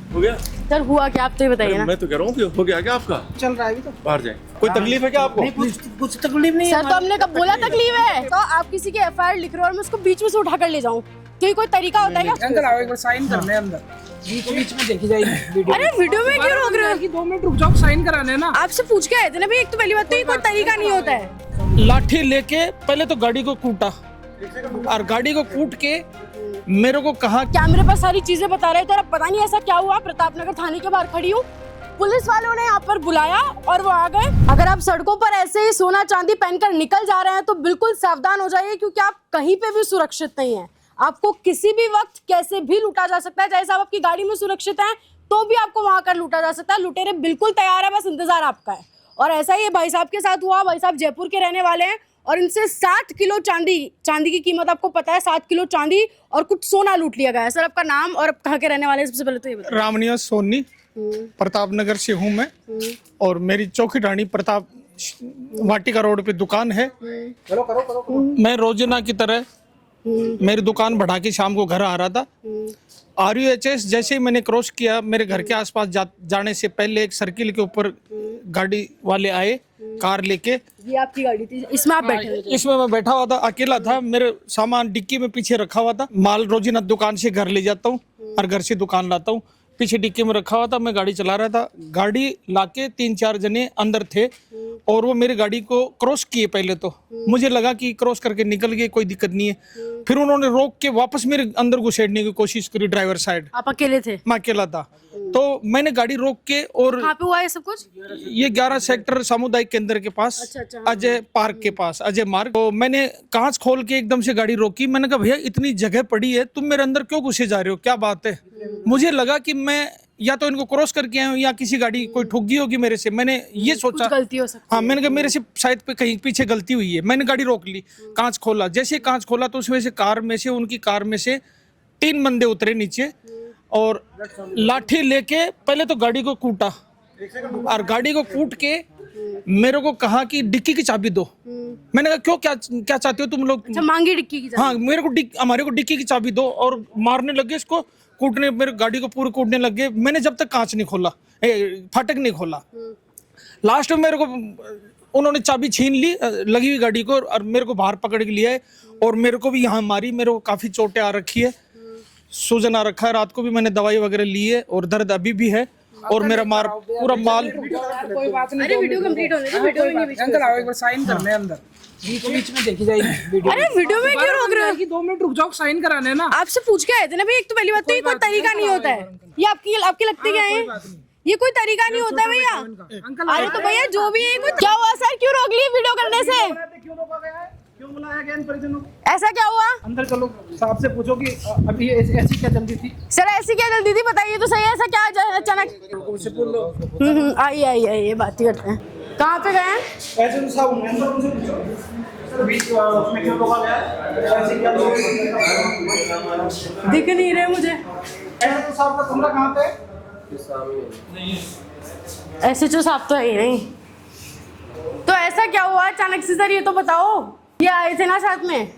हो गया सर हुआ क्या आप तो ये बताइए ना। मैं तो कह रहा हूँ कि हो गया क्या आपका? चल रहा है अभी तो। बाहर जाए। कोई तकलीफ है क्या आपको? नहीं, कुछ तकलीफ नहीं है। सर तो हमने कब बोला तकलीफ है? तो आप किसी की एफआईआर लिख रहे हो और मैं उसको बीच में से उठा कर ले जाऊँ, तो ये कोई तरीका होता है क्या? अंकल आओ एक बार साइन करने अंदर। बीच में देखी जाएगी वीडियो। अरे वीडियो में क्यों रोक रहे हो? 2 मिनट रुक जाओ, साइन कराने ना। आपसे पूछ के आए थे ना भाई, एक तो पहली बात तो ये कोई तरीका नहीं होता है। लाठी लेके पहले तो गाड़ी को कूटा और गाड़ी को कूट के मेरे को कहा कैमरे पर सारी चीजें बता रहे थे और अब पता नहीं ऐसा क्या हुआ। प्रतापनगर थाने के बाहर खड़ी हूँ, पुलिस वालों ने यहाँ पर बुलाया और वो आ गए। अगर आप सड़कों पर ऐसे ही सोना चांदी पहनकर निकल जा रहे हैं तो बिल्कुल सावधान हो जाइए, क्योंकि आप कहीं पे भी सुरक्षित नहीं है। आपको किसी भी वक्त कैसे भी लूटा जा सकता है। जैसे आप आपकी गाड़ी में सुरक्षित हैं तो भी आपको वहां कर लूटा जा सकता है। लुटेरे बिल्कुल तैयार है, बस इंतजार आपका है। और ऐसा ही भाई साहब के साथ हुआ। भाई साहब जयपुर के रहने वाले हैं और इनसे 7 किलो चांदी की कीमत आपको पता है, 7 किलो चांदी और कुछ सोना लूट लिया गया है। सर आपका नाम और आप कहाँ के रहने वाले हैं? सबसे पहले तो ये बताइए। रामनिवास सोनी, प्रतापनगर से हूँ मैं और मेरी चौकी रानी प्रताप वाटिका रोड पे दुकान है। मैं रोजाना की तरह मेरी दुकान बढ़ा के शाम को घर आ रहा था। RUHS जैसे ही मैंने क्रॉस किया, मेरे घर के आसपास जाने से पहले एक सर्किल के ऊपर गाड़ी वाले आए कार लेके। ये आपकी गाड़ी थी, इसमें आप बैठे हुए थे? इसमें मैं बैठा हुआ था, अकेला था। मेरे सामान डिक्की में पीछे रखा हुआ था। माल रोजाना दुकान से घर ले जाता हूँ और घर से दुकान लाता हूँ। पीछे डिक्की में रखा हुआ था, मैं गाड़ी चला रहा था। गाड़ी लाके 3-4 जने अंदर थे और वो मेरी गाड़ी को क्रॉस किए। पहले तो मुझे लगा कि क्रॉस करके निकल गए, कोई दिक्कत नहीं है। फिर उन्होंने रोक के वापस मेरे अंदर घुसेड़ने की कोशिश करी ड्राइवर साइड। आप अकेले थे? मैं अकेला था। तो मैंने गाड़ी रोक के और कहाँ पे हुआ है सब कुछ? ये 11 सेक्टर सामुदायिक केंद्र के पास, अच्छा, अजय पार्क के पास, अजय मार्ग। तो मैंने कांच खोल के एकदम से गाड़ी रोकी। मैंने कहा भैया इतनी जगह पड़ी है, तुम मेरे अंदर क्यों घुसे जा रहे हो, क्या बात है? मुझे लगा कि मैं या तो इनको क्रॉस करके आया हूँ या किसी गाड़ी कोई ठुक गई होगी मेरे से। मैंने ये सोचा गलती हो सकती है। हाँ, मैंने कहा मेरे से शायद पे कहीं पीछे गलती हुई है। मैंने गाड़ी रोक ली, कांच खोला। जैसे कांच खोला तो उसमें से उनकी कार में से 3 बंदे उतरे नीचे और लाठी लेके पहले तो गाड़ी को कूटा और गाड़ी को कूट के मेरे को कहा कि डिक्की की चाबी दो। मैंने कहा क्यों, क्या चाहते हो तुम लोग? अच्छा, मांगी डिक्की की चाबी? हाँ, हमारे को डिक्की की चाबी दो। और मारने लगे इसको, कूटने, मेरे गाड़ी को पूरे कूटने लग गए। मैंने जब तक कांच नहीं खोला, फाटक नहीं खोला। लास्ट में मेरे को उन्होंने चाबी छीन ली लगी हुई गाड़ी को और मेरे को बाहर पकड़ के लिया है और मेरे को भी यहाँ मारी। मेरे को काफी चोटें आ रखी है, सूजन आ रखा है। रात को भी मैंने दवाई वगैरह ली है और दर्द अभी भी है और मेरा पूरा माल। कोई बात नहीं। अरे वीडियो कंप्लीट होने दो, वीडियो में नहीं बीच में। अंकल आओ एक बार साइन करने अंदर। बीच में देखी जाएगी वीडियो। अरे वीडियो में क्यों रोक रहे हो? 2 मिनट रुक जाओ, साइन कराने ना। आपसे पूछ के आए थे ना भाई, एक तो पहली बात तो ये कोई तरीका नहीं होता है। ये आपकी लगती क्या है? ये कोई तरीका नहीं होता है भैया। अरे तो भैया जो भी है, क्या हुआ सर, क्यों रोक लिए वीडियो करने से? क्यों रोका गया है? क्यों बुलाया गया इन परिजनों को? ऐसा क्या हुआ? अंदर चलो, साहब से पूछो कि अभी ऐसी क्या जल्दी थी। सर ऐसी क्या जल्दी थी, बताइए तो सही। ऐसा क्या अचानक? उनसे बोल लो। आइए ये बात ही करते हैं। कहाँ पे गए हैं? ऐसे तो साहब अंदर उनसे पूछो सर, बीच में क्यों रोका गया है? ऐसी क्या दिख नहीं रहे मुझे। ऐसे तो साहब का कमरा कहाँ पे है? ऐसे जो साफ तो है ही नहीं। तो ऐसा क्या हुआ अचानक से सर, ये तो बताओ। ये आए थे ना साथ में?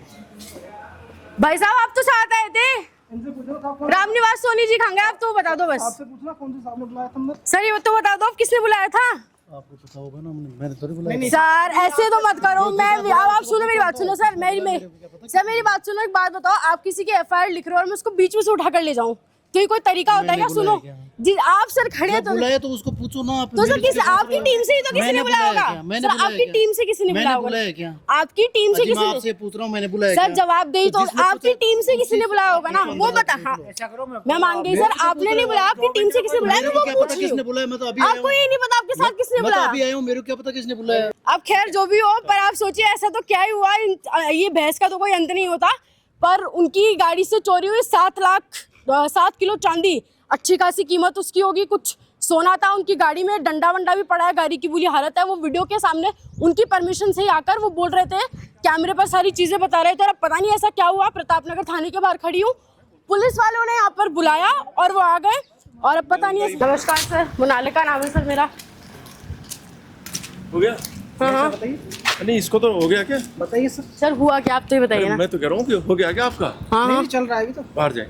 भाई साहब आप तो साथ आए थे। इनसे पूछो साहब। रामनिवास सोनी जी कहाँ गए? आप तो बता दो बस। आपसे पूछना कौन से साहब ने बुलाया था अंदर? सर ये तो बता दो, आप किसने बुलाया था? आपको पता होगा ना, मैंने थोड़ी बुलाया। सर ऐसे तो मत करो। मैं अब आप सुनो मेरी बात, सुनो सर। मेरी बात सुनो। एक बात बताओ, आप किसी की एफआईआर लिख रहे हो और मैं उसको बीच में से उठा कर ले जाऊँ, तो ये कोई तरीका होता है क्या? सुनो जी, आप सर खड़े तो बुलाया तो उसको पूछो ना। तो सर किस आपकी टीम से ही तो किसी ने बुलाया होगा। सर आपकी टीम से किसी ने बुलाया होगा? क्या आपकी टीम से मैं किसी आपसे पूछ रहा हूँ, मैंने बुलाया सर क्या? जवाब दे तो आपकी टीम से किसी ने बुलाया होगा ना, वो बता। हाँ मैं मान गई सर, आपने नहीं बुलाया, आपकी टीम से किसी ने बुलाया, मैं वो पूछ रही किसने हूँ। बुलाया? मैं तो अभी आया आपको ये नहीं पता आपके साथ किसने हूँ। मैं तो बुलाया? अभी आया हूँ, मेरे को क्या पता किसने बुलाया। अब खैर जो भी हो, पर आप सोचिए ऐसा तो क्या ही हुआ। ये बहस का तो कोई अंत नहीं होता। पर उनकी गाड़ी से चोरी हुई 7 किलो चांदी, अच्छी खासी कीमत उसकी होगी। कुछ सोना था उनकी गाड़ी में, डंडा वंडा भी पड़ा है, गाड़ी की बुरी हालत है। वो वीडियो के सामने उनकी परमिशन से ही आकर वो बोल रहे थे, कैमरे पर सारी चीजें बता रहे थे। और अब पता नहीं ऐसा क्या हुआ। प्रतापनगर थाने के बाहर खड़ी हूँ, पुलिस वालों ने यहाँ पर बुलाया और वो आ गए। और अब पता नहीं। नमस्कार सर, मोनालिका नाम है सर मेरा। हो गया? हाँ नहीं, इसको तो हो गया क्या? बताइए सर। सर हुआ क्या, आप तो ये बताइए ना। मैं तो कह रहा हूँ कि हो गया क्या आपका? हाँ नहीं चल रहा है अभी तो। बाहर जाए।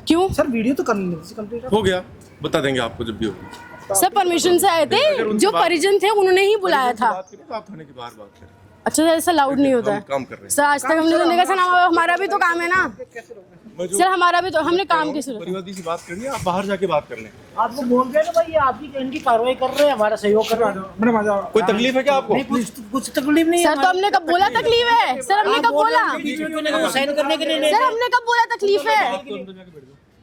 क्यों? सर वीडियो तो करनी थी कंप्लीट। हो गया? बता देंगे आपको जब भी होगी। सर परमिशन से आए थे, जो परिजन थे उन्होंने ही बुलाया था। बात करिए तो आप थाने के बाहर बात करें। अच्छा सर, ऐसा लाउड नहीं होता हम है काम कर रहे हैं। सर। आज तक हमने तो नहीं कहा सर, हमारा भी तो काम है ना सर, हमारा भी तो, हमने काम की सूरत। परिवादी से बात करिए, आप बाहर जाके बात कर लें। आपको बोल रहे हैं ना भाई, ये आपकी इनकी कार्रवाई कर रहे हैं, हमारा सहयोग कर रहे हैं। कोई तकलीफ है क्या आपको? कुछ तकलीफ नहीं है। सर तो हमने कब बोला तकलीफ है? सर हमने कब बोला? साइन करने के लिए सर हमने कब बोला तकलीफ है?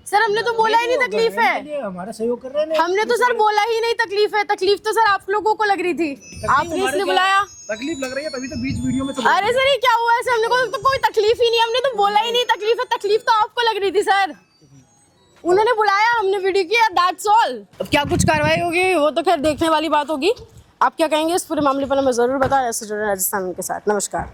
सर हमने तो बोला ही नहीं तकलीफ है। हमारा सहयोग कर रहे हैं। हमने तो सर बोला ही नहीं तकलीफ है। तकलीफ तो सर आप लोगों को लग रही थी, आपने इसलिए बुलाया। तकलीफ लग रही है तभी तो बीच वीडियो में अरे सर ये क्या हुआ? ऐसे हमने को तो कोई तकलीफ ही नहीं, हमने तो बोला ही नहीं तकलीफ है। तकलीफ तो आपको लग रही थी सर, उन्होंने बुलाया, हमने वीडियो किया, दैट्स ऑल। अब क्या कुछ कार्रवाई होगी वो तो खैर देखने वाली बात होगी। आप क्या कहेंगे इस पूरे मामले पर हमें जरूर बताएं। ऐसे जुड़े राजस्थान के साथ। नमस्कार।